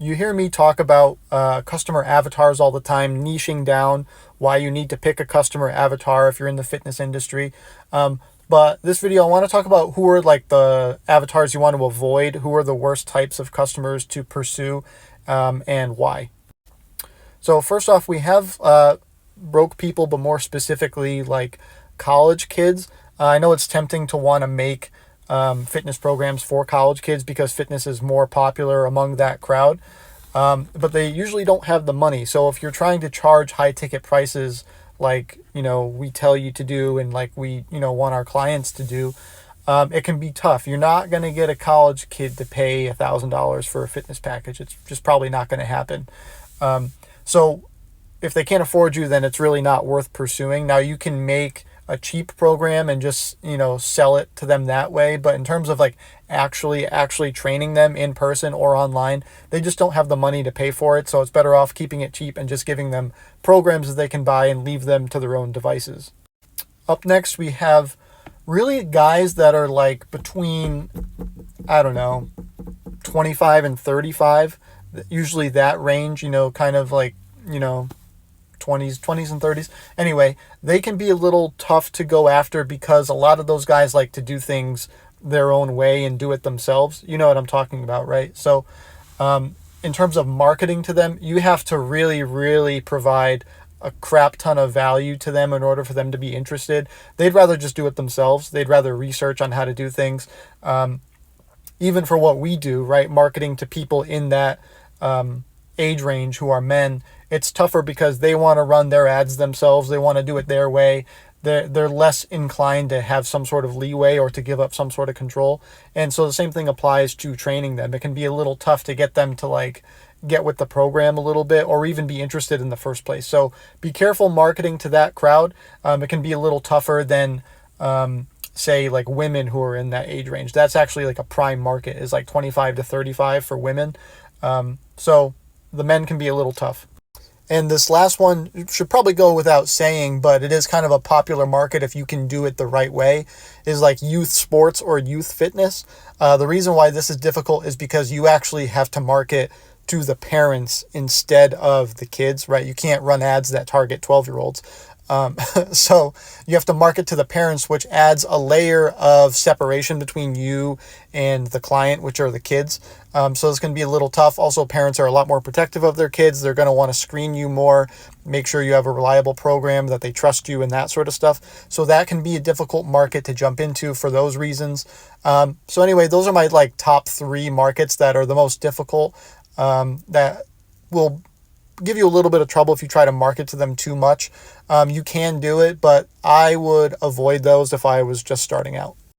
you hear me talk about customer avatars all the time, niching down why you need to pick a customer avatar if you're in the fitness industry. But this video, I want to talk about who are like the avatars you want to avoid, who are the worst types of customers to pursue, and why. So first off, we have broke people, but more specifically like college kids. I know it's tempting to want to make fitness programs for college kids because fitness is more popular among that crowd. But they usually don't have the money. So if you're trying to charge high ticket prices, like, we tell you to do and like we, want our clients to do, it can be tough. You're not going to get a college kid to pay $1,000 for a fitness package. It's just probably not going to happen. So if they can't afford you, then it's really not worth pursuing. Now you can make a cheap program and just, sell it to them that way. But in terms of like actually training them in person or online, they just don't have the money to pay for it. So it's better off keeping it cheap and just giving them programs that they can buy and leave them to their own devices. Up next, we have really guys that are like between, 25 and 35, usually that range, kind of like, 20s and 30s. Anyway, they can be a little tough to go after because a lot of those guys like to do things their own way and do it themselves. You know what I'm talking about, right? So in terms of marketing to them, you have to really, really provide a crap ton of value to them in order for them to be interested. They'd rather just do it themselves. They'd rather research on how to do things. Even for what we do, right? Marketing to people in that age range who are men, it's tougher because they want to run their ads themselves. They want to do it their way. They're less inclined to have some sort of leeway or to give up some sort of control. And so the same thing applies to training them. It can be a little tough to get them to like get with the program a little bit or even be interested in the first place. So be careful marketing to that crowd. It can be a little tougher than say like women who are in that age range. That's actually like a prime market, is like 25 to 35 for women. So the men can be a little tough. And this last one should probably go without saying, but it is kind of a popular market if you can do it the right way, is like youth sports or youth fitness. The reason why this is difficult is because you actually have to market to the parents instead of the kids, right? You can't run ads that target 12-year-olds. So you have to market to the parents, which adds a layer of separation between you and the client, which are the kids. So it's going to be a little tough. Also, parents are a lot more protective of their kids. They're going to want to screen you more, make sure you have a reliable program, that they trust you and that sort of stuff. So that can be a difficult market to jump into for those reasons. So anyway, those are my like top 3 markets that are the most difficult, that will give you a little bit of trouble if you try to market to them too much. You can do it, but I would avoid those if I was just starting out.